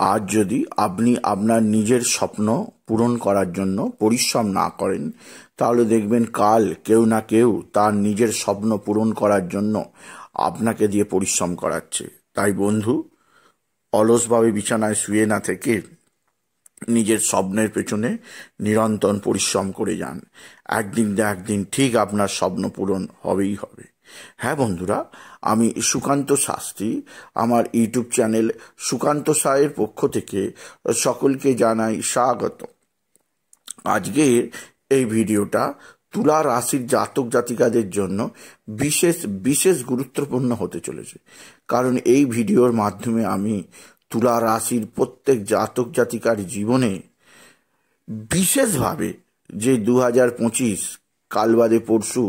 আজ যদি আপনি আপনার নিজের স্বপ্ন পূরণ করার জন্য পরিশ্রম না করেন, তাহলে দেখবেন কাল কেউ না কেউ তার নিজের স্বপ্ন পূরণ করার জন্য আপনাকে দিয়ে পরিশ্রম করাচ্ছে। তাই বন্ধু, অলসভাবে বিছানায় শুয়ে না থেকে নিজের স্বপ্নের পেছনে নিরন্তর পরিশ্রম করে যান। একদিন না একদিন ঠিক আপনার স্বপ্ন পূরণ হবেই হবে। হ্যাঁ বন্ধুরা, আমি সুকান্ত শাস্ত্রী, আমার ইউটিউব চ্যানেল সুকান্ত সায়ের পক্ষ থেকে সকলকে জানাই স্বাগত। আজকের এই ভিডিওটা তুলা রাশির জাতক জাতিকাদের জন্য বিশেষ বিশেষ গুরুত্বপূর্ণ হতে চলেছে, কারণ এই ভিডিওর মাধ্যমে আমি তুলা রাশির প্রত্যেক জাতক জাতিকার জীবনে বিশেষভাবে যে 2025 কাল বাদে পরশু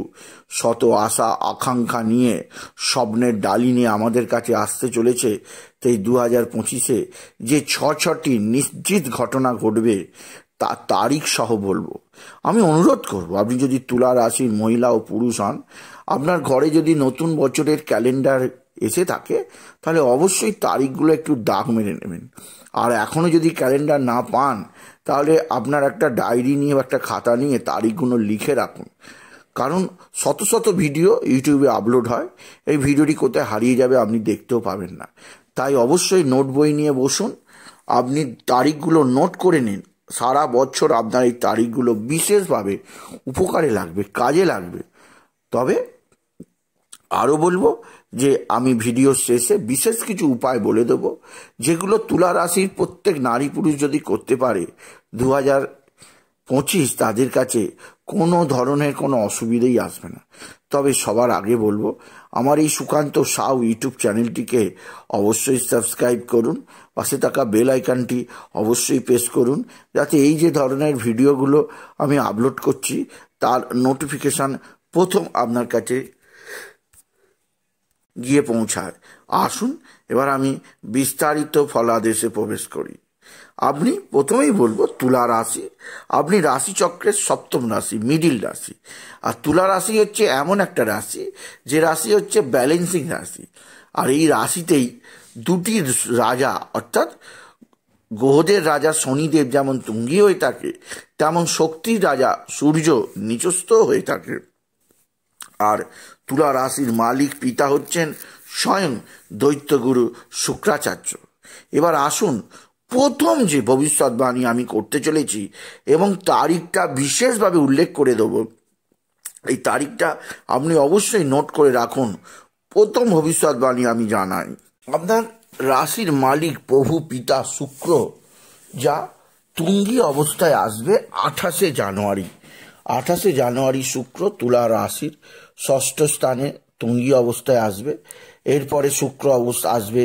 শত আশা আকাঙ্ক্ষা নিয়ে স্বপ্নের ডালি নিয়ে আমাদের কাছে আসতে চলেছে, তাই 2025-এ যে ছটি নিশ্চিত ঘটনা ঘটবে তা তারিখ সহ বলবো। আমি অনুরোধ করব, আপনি যদি তুলা রাশির মহিলা ও পুরুষ হন, আপনার ঘরে যদি নতুন বছরের ক্যালেন্ডার এসে থাকে তাহলে অবশ্যই তারিখগুলো একটু দাগ মেরে নেবেন। আর এখনও যদি ক্যালেন্ডার না পান তাহলে আপনার একটা ডায়েরি নিয়ে বা একটা খাতা নিয়ে তারিখগুলো লিখে রাখুন, কারণ শত শত ভিডিও ইউটিউবে আপলোড হয়, এই ভিডিওটি কোথায় হারিয়ে যাবে আপনি দেখতেও পাবেন না। তাই অবশ্যই নোট বই নিয়ে বসুন, আপনি তারিখগুলো নোট করে নিন। সারা বছর আপনার এই তারিখগুলো বিশেষভাবে উপকারে লাগবে, কাজে লাগবে। তবে আরও বলবো যে আমি ভিডিও শেষে বিশেষ কিছু উপায় বলে দেবো, যেগুলো তুলা রাশির প্রত্যেক নারী পুরুষ যদি করতে পারে 2025 তাদের কাছে কোনো ধরনের কোনো অসুবিধেই আসবে না। তবে সবার আগে বলবো, আমার এই সুকান্ত সাউ ইউটিউব চ্যানেলটিকে অবশ্যই সাবস্ক্রাইব করুন, পাশে থাকা বেল আইকনটি অবশ্যই প্রেস করুন, যাতে এই যে ধরনের ভিডিওগুলো আমি আপলোড করছি তার নোটিফিকেশান প্রথম আপনার কাছে গিয়ে পৌঁছায়। আসুন এবার আমি বিস্তারিত ফলাদেশে প্রবেশ করি। আপনি প্রথমেই বলবো তুলা রাশি, আপনি রাশিচক্রের সপ্তম রাশি, মিডিল রাশি। আর তুলা রাশি হচ্ছে এমন একটা রাশি যে রাশি হচ্ছে ব্যালেন্সিং রাশি। আর এই রাশিতেই দুটি রাজা, অর্থাৎ গ্রহদের রাজা শনিদেব যেমন তুঙ্গি হয়ে থাকে, তেমন শক্তির রাজা সূর্য নিচস্থ হয়ে থাকে। আর তুলা রাশির মালিক পিতা হচ্ছেন স্বয়ং দৈত্যগুরু শুক্রাচার্য। এবার আসুন, প্রথম যে ভবিষ্যৎবাণী আমি করতে চলেছি এবং তারিখটা বিশেষভাবে উল্লেখ করে দেব, এই তারিখটা আপনি অবশ্যই নোট করে রাখুন। প্রথম ভবিষ্যৎবাণী আমি জানাই, আপনার রাশির মালিক প্রভু পিতা শুক্র যা তুঙ্গি অবস্থায় আসবে 28শে জানুয়ারি। 28শে জানুয়ারি শুক্র তুলা রাশির ষষ্ঠ স্থানে তুঙ্গি অবস্থায় আসবে। এরপরে শুক্র অবস্থা আসবে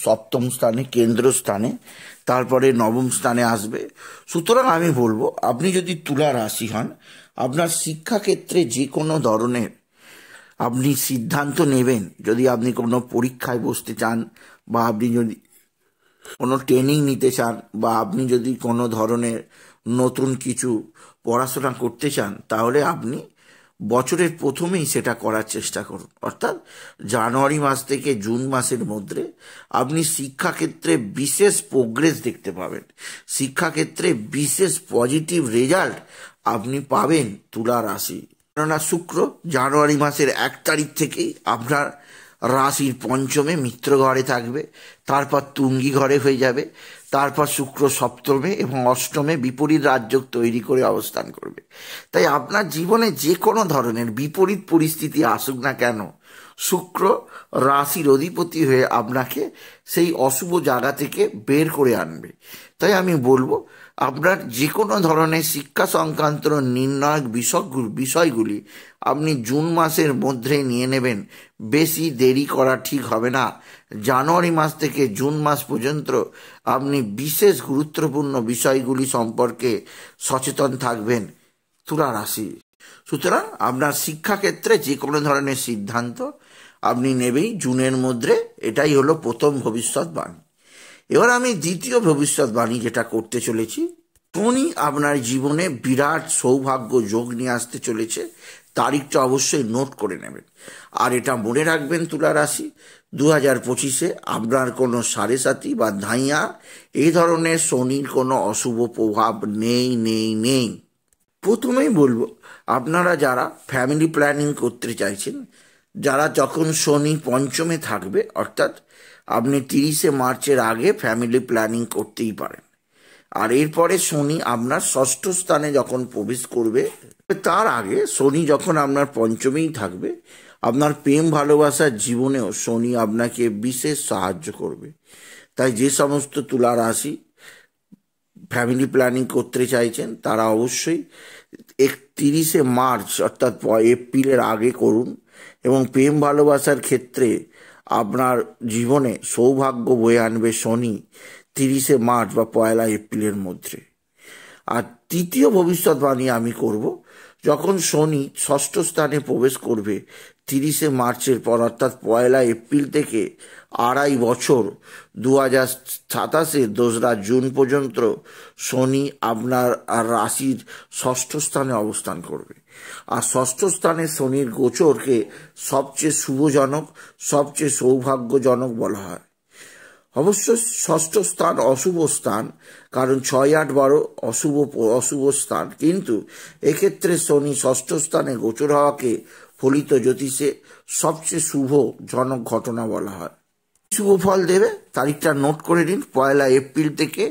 সপ্তম স্থানে, কেন্দ্র স্থানে, তারপরে নবম স্থানে আসবে। সুতরাং আমি বলবো, আপনি যদি তুলা রাশি হন, আপনার শিক্ষাক্ষেত্রে যে কোনো ধরনের আপনি সিদ্ধান্ত নেবেন, যদি আপনি কোনো পরীক্ষায় বসতে চান, বা আপনি যদি কোনো ট্রেনিং নিতে চান, বা আপনি যদি কোনো ধরনের নতুন কিছু পড়াশোনা করতে চান, তাহলে আপনি বছরের প্রথমেই সেটা করার চেষ্টা করুন। অর্থাৎ জানুয়ারি মাস থেকে জুন মাসের মধ্যে আপনি শিক্ষাক্ষেত্রে বিশেষ প্রোগ্রেস দেখতে পাবেন, শিক্ষাক্ষেত্রে বিশেষ পজিটিভ রেজাল্ট আপনি পাবেন তুলা রাশি। কেননা শুক্র জানুয়ারি মাসের 1 তারিখ থেকেই আপনার রাশির পঞ্চমে মিত্র ঘরে থাকবে, তারপর তুঙ্গি ঘরে হয়ে যাবে, তারপর শুক্র সপ্তমে এবং অষ্টমে বিপরীত রাজযোগ তৈরি করে অবস্থান করবে। তাই আপনার জীবনে যে কোনো ধরনের বিপরীত পরিস্থিতি আসুক না কেন, শুক্র রাশির অধিপতি হয়ে আপনাকে সেই অশুভ জায়গা থেকে বের করে আনবে। তাই আমি বলবো, আপনার যে কোনো ধরনের শিক্ষা সংক্রান্ত নির্ণায়ক বিষয়গুলি আপনি জুন মাসের মধ্যে নিয়ে নেবেন, বেশি দেরি করা ঠিক হবে না। জানুয়ারি মাস থেকে জুন মাস পর্যন্ত আপনি বিশেষ গুরুত্বপূর্ণ বিষয়গুলি সম্পর্কে সচেতন থাকবেন তুলা রাশি। সুতরাং আপনার শিক্ষাক্ষেত্রে যে কোনো ধরনের সিদ্ধান্ত আপনি নেবেই জুনের মধ্যে, এটাই হলো প্রথম ভবিষ্যৎবাণী। এবার আমি দ্বিতীয় ভবিষ্যৎবাণী যেটা করতে চলেছি, শনি আপনার জীবনে বিরাট সৌভাগ্য যোগ নিয়ে আসতে চলেছে। তারিখটা অবশ্যই নোট করে নেবেন। আর এটা মনে রাখবেন তুলা রাশি, 2025-এ আপনার কোনো সাড়ে সাতি বা ধাইয়া এই ধরনের শনির কোনো অশুভ প্রভাব নেই নেই নেই। প্রথমেই বলবো, আপনারা যারা ফ্যামিলি প্ল্যানিং করতে চাইছেন, যারা যখন শনি পঞ্চমে থাকবে, অর্থাৎ আপনি 30শে মার্চের আগে ফ্যামিলি প্ল্যানিং করতেই পারেন। আর এরপরে শনি আপনার ষষ্ঠ স্থানে যখন প্রবেশ করবে, তার আগে শনি যখন আপনার পঞ্চমেই থাকবে, আপনার প্রেম ভালোবাসার জীবনেও শনি আপনাকে বিশেষ সাহায্য করবে। তাই যে সমস্ত তুলা রাশি ফ্যামিলি প্ল্যানিং করতে চাইছেন তারা অবশ্যই 31শে মার্চ অর্থাৎ এপ্রিলের আগে করুন, এবং প্রেম ভালোবাসার ক্ষেত্রে আপনার জীবনে সৌভাগ্য বয়ে আনবে শনি 30শে মার্চ বা 1 এপ্রিলের মধ্যে। আর তৃতীয় ভবিষ্যৎবাণী আমি করব, যখন শনি ষষ্ঠ স্থানে প্রবেশ করবে 30শে মার্চের পর, অর্থাৎ 1 এপ্রিল থেকে 2.5 বছর 2027-এর 2রা জুন পর্যন্ত শনি আপনার রাশির ষষ্ঠ স্থানে অবস্থান করবে। আর ষষ্ঠ স্থানে শনির গোচরকে সবচেয়ে শুভজনক, সবচেয়ে সৌভাগ্যজনক বলা হয়। অবশ্য ষষ্ঠ স্থান অশুভ স্থান, কারণ 6, 8, 12 অশুভ স্থান, কিন্তু এক্ষেত্রে শনি ষষ্ঠ স্থানে গোচর হওয়াকে ফলিত জ্যোতিষে সবচেয়ে শুভজনক ঘটনা বলা হয়। শুভ ফল দেবে তারিখটা নোট করে নিন। 1 এপ্রিল থেকে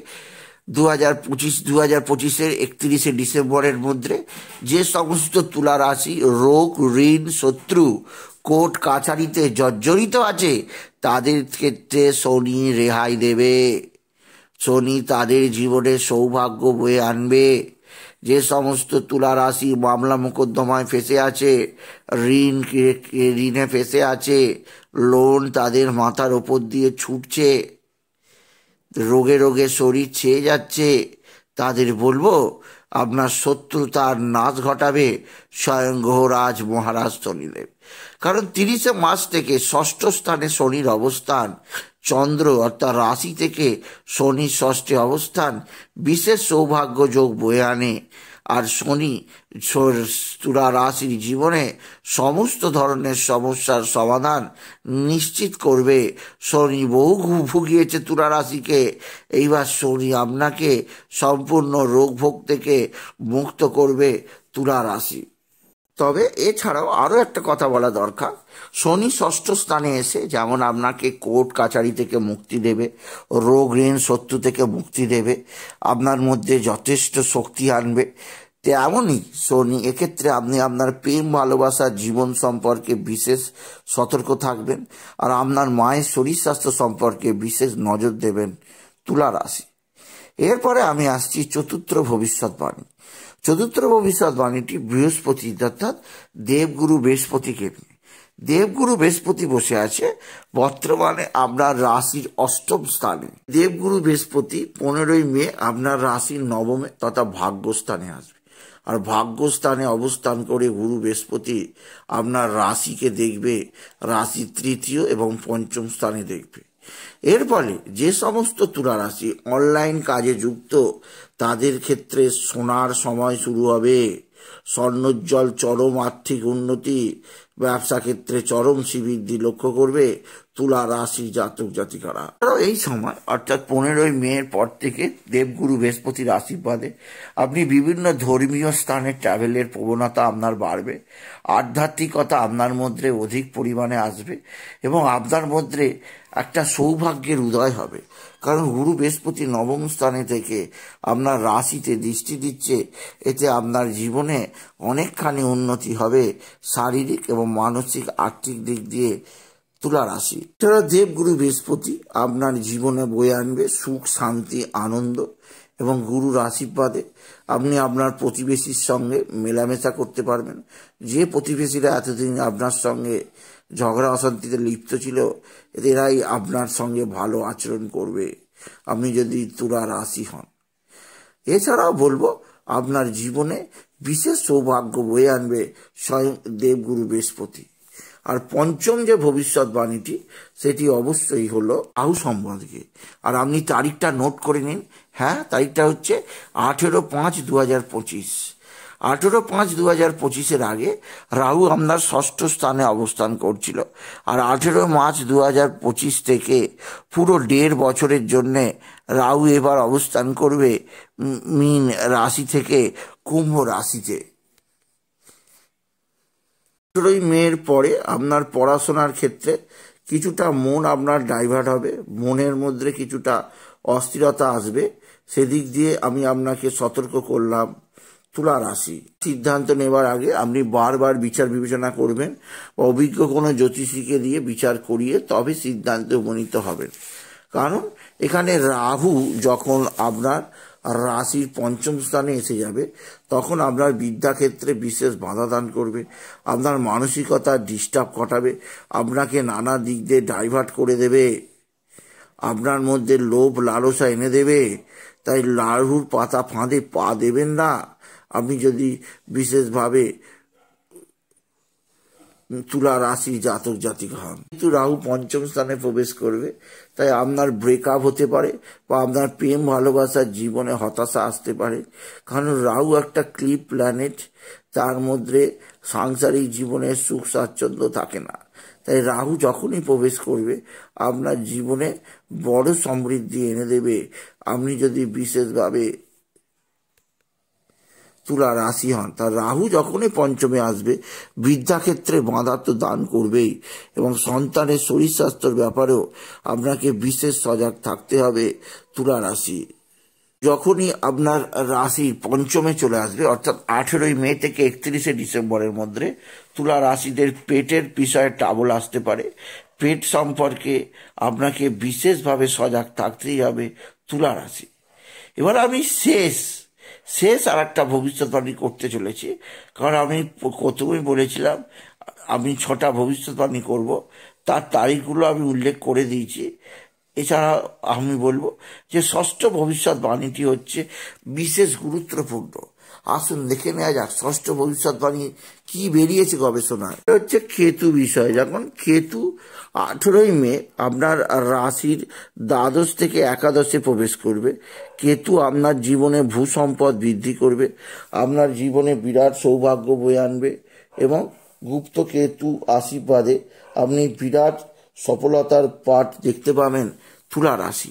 2025-এর 31শে ডিসেম্বরের মধ্যে যে সমস্ত তুলা রাশি রোগ, ঋণ, শত্রু, কোর্ট কাছারিতে জর্জরিত আছে, তাদের ক্ষেত্রে শনি রেহাই দেবে। শনি তাদের জীবনে সৌভাগ্য বয়ে আনবে। যে সমস্ত তুলা রাশি মামলা মোকদ্দমায় ফেসে আছে, ঋণে ফেসে আছে, লোন তাদের মাথার ওপর দিয়ে ছুটছে, রোগে রোগে শরীর ছেয়ে যাচ্ছে, তাদের বলবো আপনার শত্রুতার নাশ ঘটাবে স্বয়ং গ্রহরাজ মহারাজ শনিদেব। কারণ 30শে মার্চ থেকে ষষ্ঠ স্থানে শনির অবস্থান, চন্দ্র অর্থাৎ রাশি থেকে শনির ষষ্ঠে অবস্থান বিশেষ সৌভাগ্য যোগ বয়ে আনে। আর শনি তুলা রাশির জীবনে সমস্ত ধরনের সমস্যার সমাধান নিশ্চিত করবে। শনি বহু ভুগিয়েছে তুলা রাশিকে, এইবার শনি আপনাকে সম্পূর্ণ রোগ ভোগ থেকে মুক্ত করবে তুলা রাশি। তবে এছাড়াও আরও একটা কথা বলা দরকার, শনি ষষ্ঠ স্থানে এসে যেমন আপনাকে কোর্ট কাছারি থেকে মুক্তি দেবে, রোগ ঋণ শত্রু থেকে মুক্তি দেবে, আপনার মধ্যে যথেষ্ট শক্তি আনবে, তেমনই শনি এক্ষেত্রে আপনি আপনার প্রেম ভালোবাসার জীবন সম্পর্কে বিশেষ সতর্ক থাকবেন, আর আপনার মায়ের শরীর স্বাস্থ্য সম্পর্কে বিশেষ নজর দেবেন তুলা রাশি। এরপরে আমি আসছি চতুর্থ ভবিষ্যৎবাণী। চতুর্থ ভবিষ্যৎবাণীটি বৃহস্পতি অর্থাৎ দেবগুরু বৃহস্পতিকে নিয়ে। দেবগুরু বৃহস্পতি বসে আছে বর্তমানে আপনার রাশির অষ্টম স্থানে। দেবগুরু বৃহস্পতি 15ই মে আপনার রাশির নবমে তথা ভাগ্যস্থানে আসবে। আর ভাগ্যস্থানে অবস্থান করে গুরু বৃহস্পতি আপনার রাশিকে দেখবে, রাশি তৃতীয় এবং পঞ্চম স্থানে দেখবে। এর ফলে যে সমস্ত তুলা রাশি অনলাইন কাজে যুক্ত, তাদের ক্ষেত্রে সোনার সময় শুরু হবে। স্বর্ণোজ্জ্বল চরম আর্থিক উন্নতি, ব্যবসা ক্ষেত্রে চরম শ্রীবৃদ্ধি লক্ষ্য করবে তুলা রাশি জাতক জাতিকারা। এই সময় অর্থাৎ 15ই মের পর থেকে দেবগুরু বৃহস্পতির আশীর্বাদে আপনি বিভিন্ন ধর্মীয় স্থানে ট্রাভেলের প্রবণতা আপনার বাড়বে। আধ্যাত্মিকতা আপনার মধ্যে অধিক পরিমাণে আসবে এবং আপনার মধ্যে একটা সৌভাগ্যের উদয় হবে। কারণ গুরু বৃহস্পতি নবম স্থানে থেকে আপনার রাশিতে দৃষ্টি দিচ্ছে, এতে আপনার জীবনে অনেকখানি উন্নতি হবে শারীরিক এবং মানসিক আর্থিক দিক দিয়ে তুলা রাশি। এছাড়া দেবগুরু বৃহস্পতি আপনার জীবনে বয়ে আনবে সুখ, শান্তি, আনন্দ এবং গুরুর আশীর্বাদে আপনি আপনার প্রতিবেশীর সঙ্গে মেলামেশা করতে পারবেন। যে প্রতিবেশীরা এতদিন আপনার সঙ্গে ঝগড়া অশান্তিতে লিপ্ত ছিল, এরাই আপনার সঙ্গে ভালো আচরণ করবে আপনি যদি তুলা রাশি হন। এছাড়াও বলবো আপনার জীবনে বিশেষ সৌভাগ্য বয়ে আনবে স্বয়ং দেবগুরু বৃহস্পতি। আর পঞ্চম যে ভবিষ্যৎবাণীটি সেটি অবশ্যই হলো রাহু সম্বন্ধে। আর আপনি তারিখটা নোট করে নিন। হ্যাঁ, তারিখটা হচ্ছে 18/5/2025। 18/5/2025 আগে রাহু আপনার ষষ্ঠ স্থানে অবস্থান করছিল, আর 18 মার্চ 2025 থেকে পুরো 1.5 বছরের জন্যে রাহু এবার অবস্থান করবে মীন রাশি থেকে কুম্ভ রাশিতে। 18 মের পরে আপনার পড়াশোনার ক্ষেত্রে কিছুটা মন আপনার ডাইভার্ট হবে, মনের মধ্যে কিছুটা অস্থিরতা আসবে, সেদিক দিয়ে আমি আপনাকে সতর্ক করলাম। তুলা রাশি, সিদ্ধান্ত নেবার আগে আপনি বারবার বিচার বিবেচনা করবেন, অভিজ্ঞ কোনো জ্যোতিষীকে দিয়ে বিচার করিয়ে তবে সিদ্ধান্তে উপনীত হবেন। কারণ এখানে রাহু যখন আপনার রাশির 5ম স্থানে এসে যাবে তখন আপনার বিদ্যাক্ষেত্রে বিশেষ বাধা দান করবে, আপনার মানসিকতা ডিস্টার্ব ঘটাবে, আপনাকে নানা দিক দিয়ে ডাইভার্ট করে দেবে, আপনার মধ্যে লোভ লালসা এনে দেবে। তাই রাহুর পাতা ফাঁদে পা দেবেন না। আপনি যদি বিশেষভাবে তুলা রাশি জাতক জাতিকা হন, কিন্তু রাহু 5ম স্থানে প্রবেশ করবে, তাই আপনার ব্রেকআপ হতে পারে বা আপনার প্রেম ভালোবাসার জীবনে হতাশা আসতে পারে। কারণ রাহু একটা ক্লিপ প্ল্যানেট, তার মধ্যে সাংসারিক জীবনের সুখ স্বাচ্ছন্দ্য থাকে না। তাই রাহু যখনই প্রবেশ করবে আপনার জীবনে বড় সমৃদ্ধি এনে দেবে। আপনি যদি বিশেষভাবে তুলা রাশি হন, তার রাহু যখনই 5মে আসবে বিদ্যাক্ষেত্রে বাধা তো দান করবেই, এবং সন্তানের শরীর স্বাস্থ্যের ব্যাপারেও আপনাকে বিশেষ সজাগ থাকতে হবে। তুলা রাশি যখনই আপনার রাশি 5মে চলে আসবে, অর্থাৎ 18 মে থেকে 31 ডিসেম্বরের মধ্যে তুলা রাশিদের পেটের বিষয়ে ট্রাবল আসতে পারে। পেট সম্পর্কে আপনাকে বিশেষভাবে সজাগ থাকতেই হবে তুলা রাশি। এবার আমি শেষ আর একটা ভবিষ্যৎবাণী করতে চলেছি, কারণ আমি প্রথমেই বলেছিলাম আমি 6টা ভবিষ্যৎবাণী করব, তার তারিখগুলো আমি উল্লেখ করে দিয়েছি। এছাড়া আমি বলবো যে ষষ্ঠ ভবিষ্যৎবাণীটি হচ্ছে বিশেষ গুরুত্বপূর্ণ। আসুন দেখে নেওয়া যাক ষষ্ঠ ভবিষ্যৎবাণী কি বেরিয়েছে গবেষণায়। এটা হচ্ছে কেতু বিষয়। যখন কেতু 18 মে আপনার রাশির দ্বাদশ থেকে একাদশে প্রবেশ করবে, কেতু আপনার জীবনে ভূসম্পদ বৃদ্ধি করবে, আপনার জীবনে বিরাট সৌভাগ্য বয়ে আনবে, এবং গুপ্ত কেতু আশীর্বাদে আপনি বিরাট সফলতার পাঠ দেখতে পাবেন তুলা রাশি।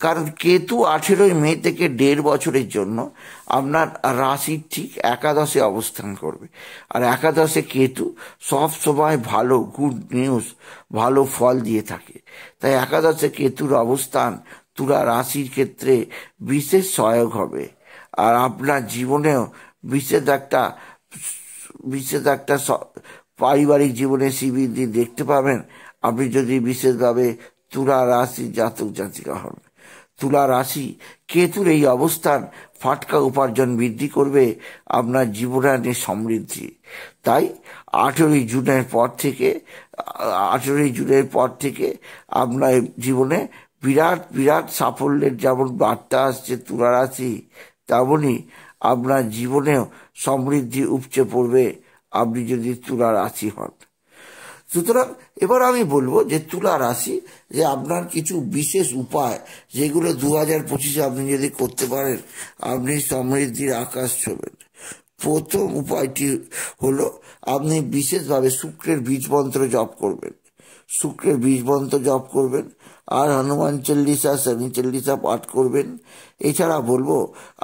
কারণ কেতু 18 মে থেকে 1.5 বছরের জন্য আপনার রাশির ঠিক একাদশে অবস্থান করবে, আর একাদশে কেতু সব সময় ভালো গুড নিউজ, ভালো ফল দিয়ে থাকে। তাই একাদশে কেতুর অবস্থান তুলা রাশির ক্ষেত্রে বিশেষ সহায়ক হবে, আর আপনার জীবনেও বিশেষ একটা পারিবারিক জীবনে শ্রীবৃদ্ধি দেখতে পাবেন আপনি যদি বিশেষভাবে তুলা রাশি জাতক জাতিকা হন। তুলা রাশি কেতুর এই অবস্থান ফাটকা উপার্জন বৃদ্ধি করবে, আপনার জীবনে সমৃদ্ধি। তাই 18 জুনের পর থেকে আপনার জীবনে বিরাট সাফল্যের যেমন বার্তা আসছে তুলা রাশি, তেমনই আপনার জীবনেও সমৃদ্ধি উপচে পড়বে আপনি যদি তুলা রাশি হন। সুতরাং এবার আমি বলবো যে তুলা রাশি যে আপনার কিছু বিশেষ উপায় যেগুলো 2025 আপনি যদি করতে পারেন আপনি সমৃদ্ধির আকাশ ছোঁবেন। প্রথম উপায়টি হলো আপনি বিশেষভাবে শুক্রের বীজ মন্ত্র জপ করবেন, আর হনুমান চল্লিশা, শনি চল্লিশা পাঠ করবেন। এছাড়া বলবো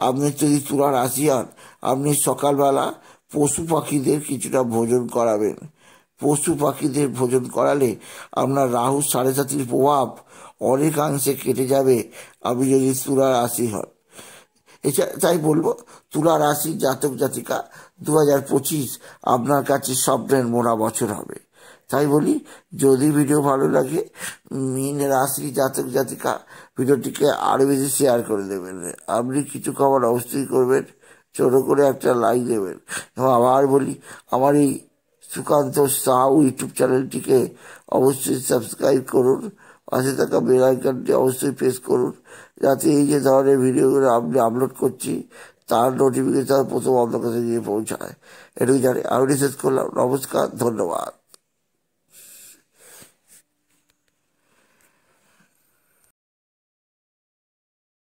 আপনি যদি তুলা রাশি হন আপনি সকালবেলা পশু পাখিদের কিছুটা ভোজন করাবেন। পশু পাখিদের ভোজন করালে আপনার রাহু 7.5 প্রভাব অনেকাংশে কেটে যাবে আপনি যদি তুলা রাশি হন। তাই বলবো তুলা রাশি জাতক জাতিকা 2025 আপনার কাছে স্বপ্নের মোড়া বছর হবে। তাই বলি যদি ভিডিও ভালো লাগে মীন রাশি জাতক জাতিকা ভিডিওটিকে আরো বেশি শেয়ার করে দেবেন। আপনি কিছু খবর অবশ্যই করবেন, ছোট করে একটা লাইক দেবেন, এবং আবার বলি আমার এই সুকান্ত সাউ ইউটিউব চ্যানেলটিকে অবশ্যই সাবস্ক্রাইব করুন, পাশে থাকা বেল আইকনটি অবশ্যই প্রেস করুন, যাতে এই যে ধরনের ভিডিওগুলো আপনি আপলোড করছি তার নোটিফিকেশন প্রথম আপনার কাছে গিয়ে পৌঁছায়। এটুকু জানি আমি শেষ করলাম। নমস্কার, ধন্যবাদ।